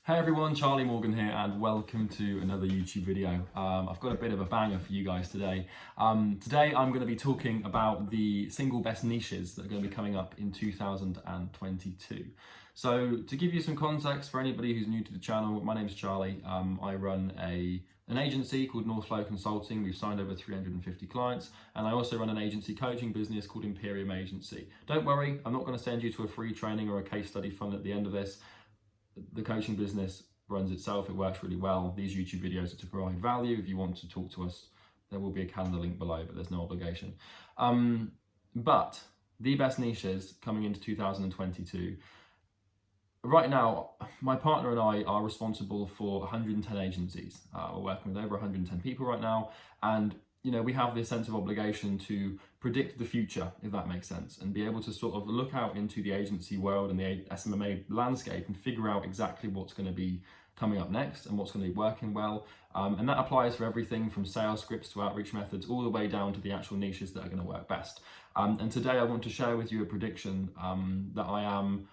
Hey everyone, Charlie Morgan here and welcome to another YouTube video. I've got a bit of a banger for you guys today. Today I'm going to be talking about the single best niches that are going to be coming up in 2022. So to give you some context for anybody who's new to the channel, my name's Charlie. I run an agency called NorthFlow Consulting. We've signed over 350 clients, and I also run an agency coaching business called Imperium Agency. Don't worry, I'm not going to send you to a free training or a case study fund at the end of this. The coaching business runs itself, it works really well. These YouTube videos are to provide value. If you want to talk to us, there will be a calendar link below, but there's no obligation. But the best niches coming into 2022. Right now, my partner and I are responsible for 110 agencies. We're working with over 110 people right now, and we have this sense of obligation to predict the future, if that makes sense, and be able to sort of look out into the agency world and the SMMA landscape and figure out exactly what's going to be coming up next and what's going to be working well. And that applies for everything from sales scripts to outreach methods, all the way down to the actual niches that are going to work best. And today I want to share with you a prediction that I am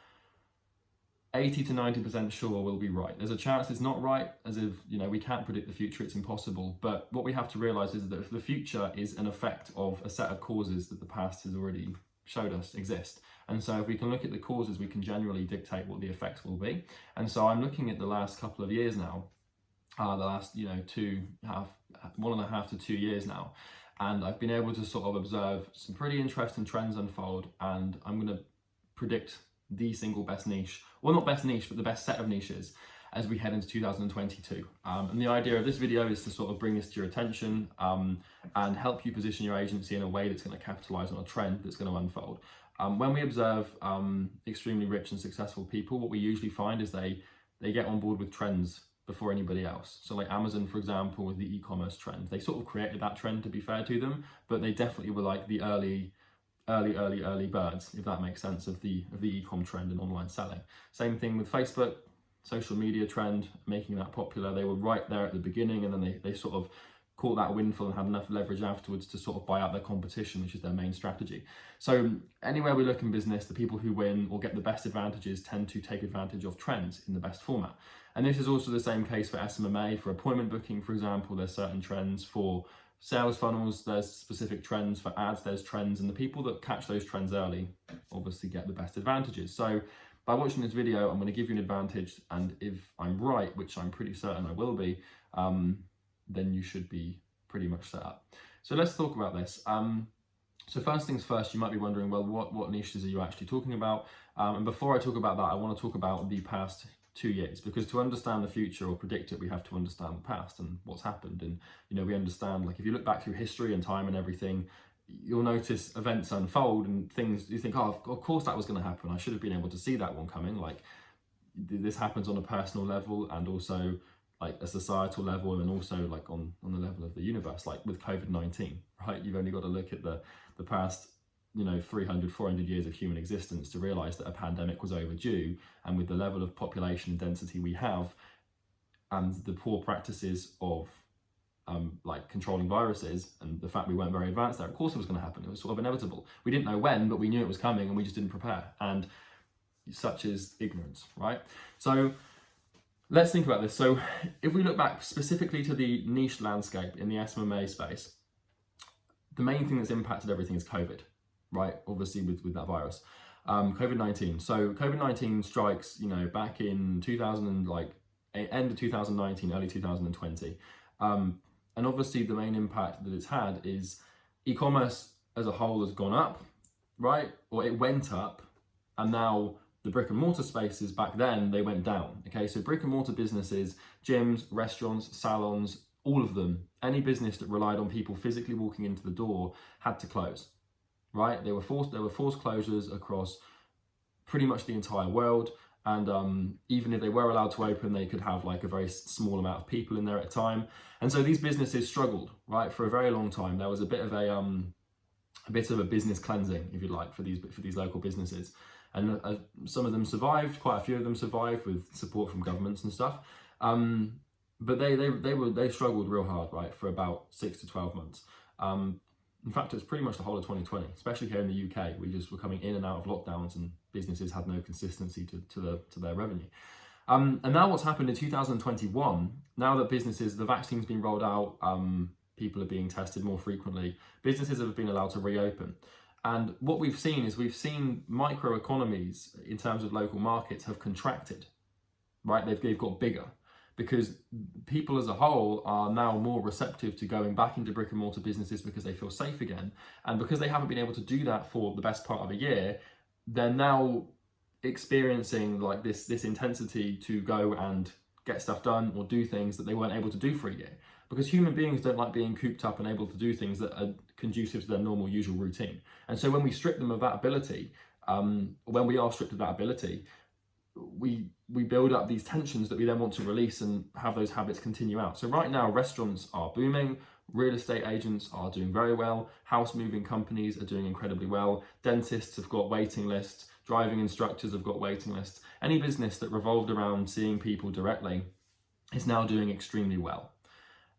80 to 90% sure will be right. There's a chance it's not right, as if, we can't predict the future, it's impossible. But what we have to realize is that if the future is an effect of a set of causes that the past has already showed us exist. And so if we can look at the causes, we can generally dictate what the effects will be. And so I'm looking at the last couple of years now, the last, 1.5 to 2 years now. And I've been able to sort of observe some pretty interesting trends unfold. And I'm going to predict the single best niche, well, not best niche, but the best set of niches as we head into 2022. And the idea of this video is to sort of bring this to your attention and help you position your agency in a way that's going to capitalize on a trend that's going to unfold. When we observe extremely rich and successful people, what we usually find is they get on board with trends before anybody else. So like Amazon, for example, with the e-commerce trend, they sort of created that trend, to be fair to them, but they definitely were like the early birds, if that makes sense, of the e-com trend and online selling. Same thing with Facebook, social media trend, making that popular. They were right there at the beginning, and then they sort of caught that windfall and had enough leverage afterwards to sort of buy out their competition, which is their main strategy. So anywhere we look in business, the people who win or get the best advantages tend to take advantage of trends in the best format. And this is also the same case for SMMA. For appointment booking, for example, there's certain trends. For sales funnels, there's specific trends. For ads, there's trends, and the people that catch those trends early obviously get the best advantages. So by watching this video, I'm going to give you an advantage, and if I'm right, which I'm pretty certain I will be, then you should be pretty much set up. So let's talk about this. So first things first, you might be wondering, well, what niches are you actually talking about? And before I talk about that, I want to talk about the past 2 years, because to understand the future or predict it, we have to understand the past and what's happened. And we understand, like, if you look back through history and time and everything, you'll notice events unfold and things you think, oh, of course that was going to happen, I should have been able to see that one coming. Like, this happens on a personal level and also like a societal level, and also like on the level of the universe, like with COVID-19, right? You've only got to look at the past 300, 400 years of human existence to realize that a pandemic was overdue. And with the level of population density we have and the poor practices of like controlling viruses and the fact we weren't very advanced there, of course it was going to happen. It was sort of inevitable. We didn't know when, but we knew it was coming, and we just didn't prepare. And such is ignorance, right? So let's think about this. So if we look back specifically to the niche landscape in the SMMA space, the main thing that's impacted everything is COVID. Right, obviously with that virus, COVID-19. So COVID-19 strikes, back in 2000, end of 2019, early 2020. And obviously the main impact that it's had is e-commerce as a whole has gone up, right? Or it went up, and now the brick and mortar spaces back then, they went down. Okay, so brick and mortar businesses, gyms, restaurants, salons, all of them, any business that relied on people physically walking into the door had to close. Right, there were forced closures across pretty much the entire world, and even if they were allowed to open, they could have like a very small amount of people in there at a time. And so these businesses struggled, right, for a very long time. There was a bit of a business cleansing, if you like, for these local businesses, and some of them survived. Quite a few of them survived with support from governments and stuff. But they struggled real hard, right, for about 6 to 12 months. In fact, it's pretty much the whole of 2020, especially here in the UK. We just were coming in and out of lockdowns, and businesses had no consistency to their revenue. And now what's happened in 2021, now that the vaccine's been rolled out, people are being tested more frequently, businesses have been allowed to reopen. And what we've seen is microeconomies in terms of local markets have contracted, right? They've got bigger because people as a whole are now more receptive to going back into brick and mortar businesses because they feel safe again. And because they haven't been able to do that for the best part of a year, they're now experiencing like this intensity to go and get stuff done or do things that they weren't able to do for a year. Because human beings don't like being cooped up and able to do things that are conducive to their normal, usual routine. And so when we strip them of that ability, when we are stripped of that ability, we build up these tensions that we then want to release and have those habits continue out. So right now, restaurants are booming, real estate agents are doing very well, house moving companies are doing incredibly well, dentists have got waiting lists, driving instructors have got waiting lists. Any business that revolved around seeing people directly is now doing extremely well.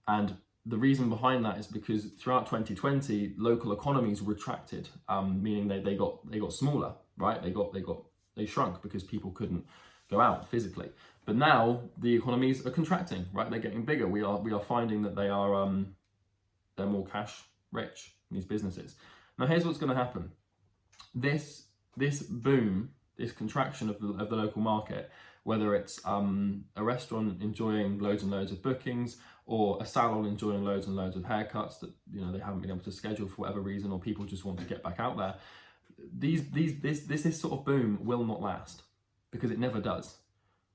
And the reason behind that is because throughout 2020, local economies retracted, meaning they got smaller, right? They shrunk because people couldn't go out physically. But now the economies are contracting, right? They're getting bigger. We are finding that they're more cash rich, these businesses. Now here's what's going to happen. This boom, this contraction of the local market, whether it's a restaurant enjoying loads and loads of bookings, or a salon enjoying loads and loads of haircuts that they haven't been able to schedule for whatever reason, or people just want to get back out there. This sort of boom will not last, because it never does,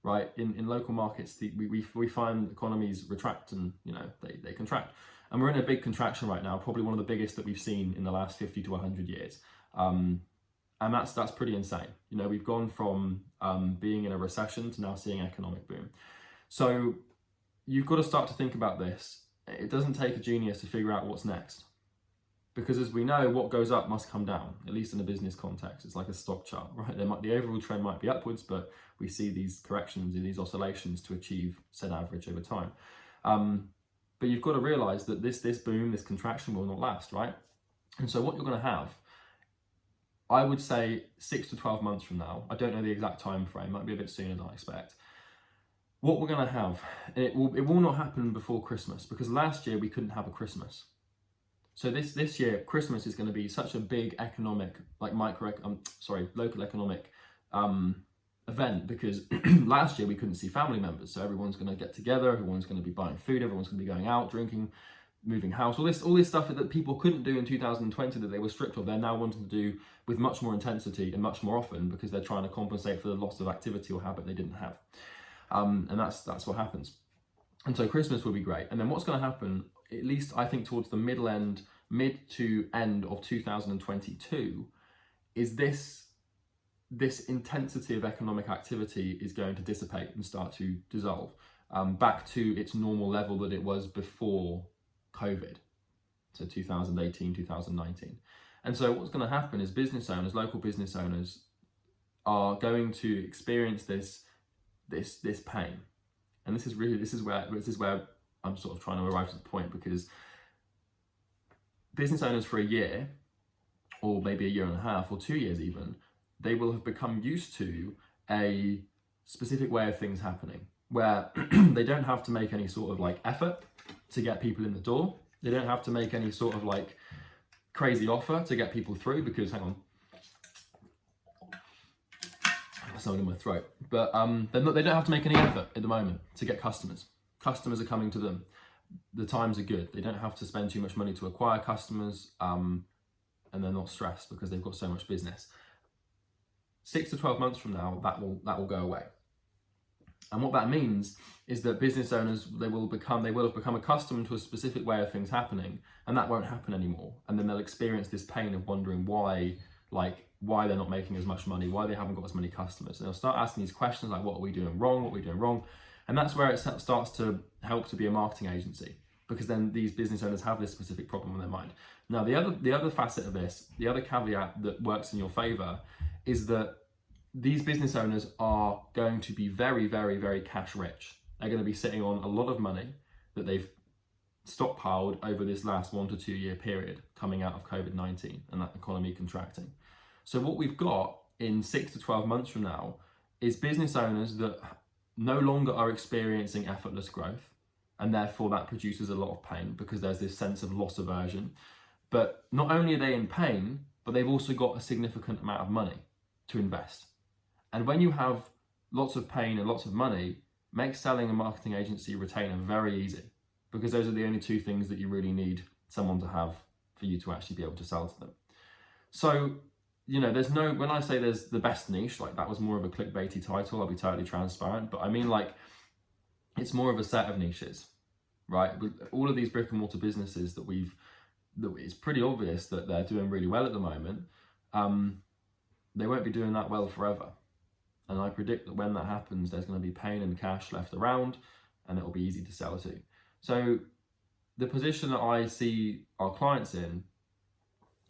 right? In local markets, we find economies retract and they contract, and we're in a big contraction right now, probably one of the biggest that we've seen in the last 50 to 100 years. And that's pretty insane. We've gone from being in a recession to now seeing economic boom. So you've got to start to think about this. It doesn't take a genius to figure out what's next. Because as we know, what goes up must come down, at least in a business context. It's like a stock chart, right? The overall trend might be upwards, but we see these corrections and these oscillations to achieve said average over time. But you've got to realize that this boom, this contraction will not last, right? And so what you're going to have, I would say 6 to 12 months from now, I don't know the exact time frame, might be a bit sooner than I expect. What we're going to have, it will not happen before Christmas, because last year we couldn't have a Christmas. So this year, Christmas is going to be such a big economic, local economic event, because last year we couldn't see family members. So everyone's going to get together, everyone's going to be buying food, everyone's going to be going out, drinking, moving house, all this stuff that people couldn't do in 2020 that they were stripped of, they're now wanting to do with much more intensity and much more often, because they're trying to compensate for the loss of activity or habit they didn't have. And that's what happens. And so Christmas will be great. And then what's going to happen, at least I think towards the mid to end of 2022, is this intensity of economic activity is going to dissipate and start to dissolve back to its normal level that it was before COVID, so 2018, 2019. And so what's going to happen is business owners, local business owners, are going to experience this pain. And this is where I'm sort of trying to arrive to the point, because business owners for a year, or maybe a year and a half, or 2 years even, they will have become used to a specific way of things happening, where they don't have to make any sort of like effort to get people in the door. They don't have to make any sort of like crazy offer to get people through, because hang on, I've something in my throat. But they don't have to make any effort at the moment to get customers. Customers are coming to them. The times are good. They don't have to spend too much money to acquire customers, and they're not stressed because they've got so much business. 6 to 12 months from now, that will go away. And what that means is that business owners, they will have become accustomed to a specific way of things happening, and that won't happen anymore. And then they'll experience this pain of wondering why they're not making as much money, why they haven't got as many customers. And they'll start asking these questions like, what are we doing wrong? What are we doing wrong? And that's where it starts to help to be a marketing agency, because then these business owners have this specific problem in their mind. Now, the other facet of this, the other caveat that works in your favor, is that these business owners are going to be very, very, very cash rich. They're going to be sitting on a lot of money that they've stockpiled over this last 1 to 2 year period coming out of COVID-19 and that economy contracting. So what we've got in 6 to 12 months from now is business owners that no longer are experiencing effortless growth, and therefore that produces a lot of pain because there's this sense of loss aversion. But not only are they in pain, but they've also got a significant amount of money to invest. And when you have lots of pain and lots of money, makes selling a marketing agency retainer very easy, because those are the only two things that you really need someone to have for you to actually be able to sell to them. So, there's no, when I say there's the best niche, like that was more of a clickbaity title, I'll be totally transparent, but I mean like, it's more of a set of niches, right? With all of these brick and mortar businesses that it's pretty obvious that they're doing really well at the moment, they won't be doing that well forever. And I predict that when that happens, there's going to be pain and cash left around, and it'll be easy to sell to. So the position that I see our clients in,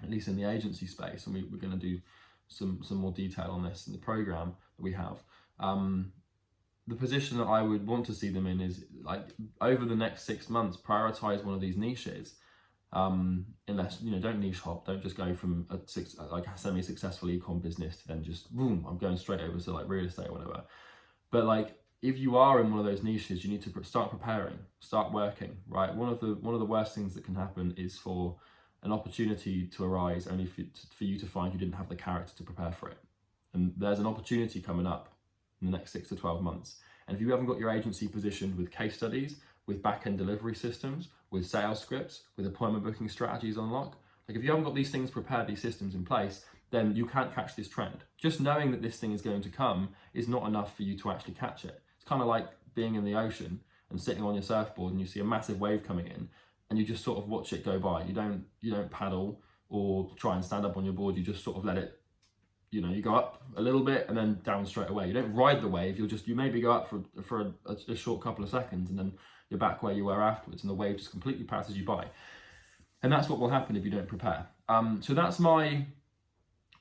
at least in the agency space, and we're going to do some more detail on this in the program that we have, the position that I would want to see them in is, like, over the next 6 months, prioritize one of these niches. Unless, don't niche hop, don't just go from a semi-successful e-com business to then just boom, I'm going straight over to like real estate or whatever. But like, if you are in one of those niches, you need to start preparing, start working, right? One of the worst things that can happen is for an opportunity to arise only for you to find you didn't have the character to prepare for it. And there's an opportunity coming up in the next 6 to 12 months. And if you haven't got your agency positioned with case studies, with back-end delivery systems, with sales scripts, with appointment booking strategies on lock, like if you haven't got these things prepared, these systems in place, then you can't catch this trend. Just knowing that this thing is going to come is not enough for you to actually catch it. It's kind of like being in the ocean and sitting on your surfboard and you see a massive wave coming in and you just sort of watch it go by. You don't paddle or try and stand up on your board, you just sort of let it, you go up a little bit and then down straight away. You don't ride the wave, you maybe go up for a short couple of seconds and then you're back where you were afterwards, and the wave just completely passes you by. And that's what will happen if you don't prepare. So that's my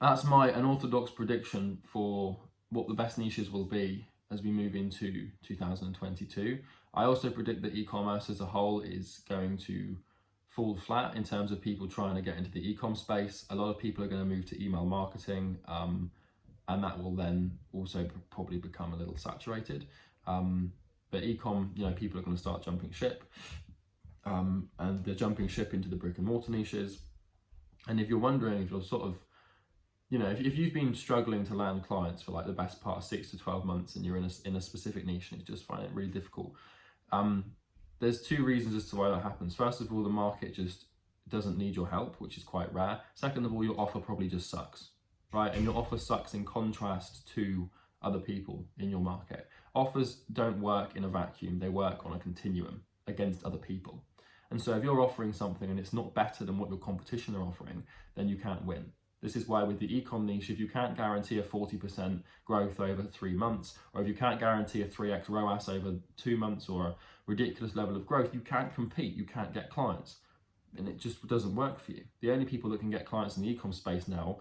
unorthodox prediction for what the best niches will be as we move into 2022. I also predict that e-commerce as a whole is going to fall flat in terms of people trying to get into the e-com space. A lot of people are going to move to email marketing, and that will then also probably become a little saturated. But e-com, people are going to start jumping ship, and they're jumping ship into the brick and mortar niches. And if you're wondering, if you're sort of, if you've been struggling to land clients for like the best part of 6 to 12 months and you're in a specific niche and you just find it really difficult, there's two reasons as to why that happens. First of all, the market just doesn't need your help, which is quite rare. Second of all, your offer probably just sucks, right? And your offer sucks in contrast to other people in your market. Offers don't work in a vacuum, they work on a continuum against other people. And so if you're offering something and it's not better than what your competition are offering, then you can't win. This is why with the e-com niche, if you can't guarantee a 40% growth over 3 months, or if you can't guarantee a 3x ROAS over 2 months, or a ridiculous level of growth, you can't compete, you can't get clients. And it just doesn't work for you. The only people that can get clients in the e-com space now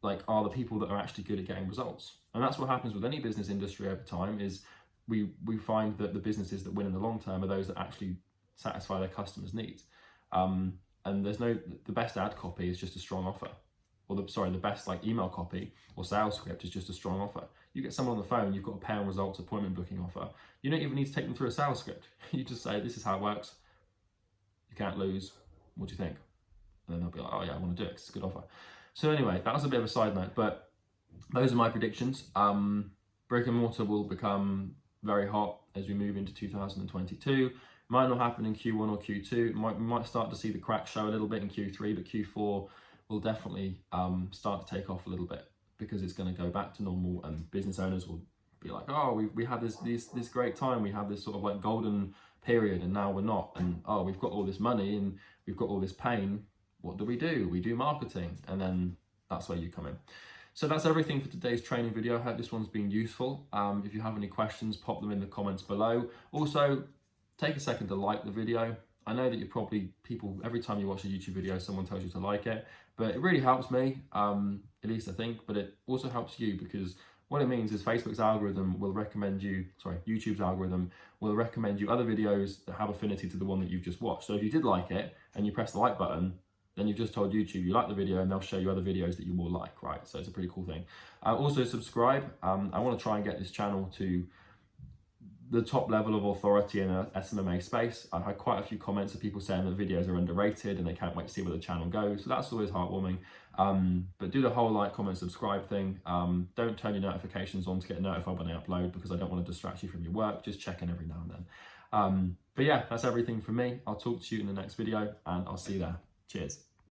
are the people that are actually good at getting results. And that's what happens with any business industry over time, is we find that the businesses that win in the long term are those that actually satisfy their customers' needs. And the best ad copy is just a strong offer. Or the best email copy or sales script is just a strong offer. You get someone on the phone, you've got a pay on results appointment booking offer. You don't even need to take them through a sales script. You just say, this is how it works. You can't lose. What do you think? And then they'll be like, oh yeah, I want to do it, it's a good offer. So anyway, that was a bit of a side note, but those are my predictions. Brick and mortar will become very hot as we move into 2022. Might not happen in Q1 or Q2. We might start to see the cracks show a little bit in Q3, but Q4 will definitely start to take off a little bit, because it's going to go back to normal, and business owners will be like, oh, we had this great time, we had this sort of golden period, and now we're not, and oh, we've got all this money and we've got all this pain. What do? We do marketing, and then that's where you come in. So that's everything for today's training video. I hope this one's been useful. If you have any questions, pop them in the comments below. Also, take a second to like the video. I know that people, every time you watch a YouTube video, someone tells you to like it, but it really helps me, at least I think, but it also helps you, because what it means is YouTube's algorithm will recommend you other videos that have affinity to the one that you've just watched. So if you did like it and you press the like button, then you've just told YouTube you like the video, and they'll show you other videos that you will like, right? So it's a pretty cool thing. Also subscribe. I want to try and get this channel to the top level of authority in the SMMA space. I've had quite a few comments of people saying that videos are underrated and they can't wait to see where the channel goes. So that's always heartwarming. But do the whole like, comment, subscribe thing. Don't turn your notifications on to get notified when I upload, because I don't want to distract you from your work. Just check in every now and then. But yeah, that's everything from me. I'll talk to you in the next video, and I'll see you there. Cheers.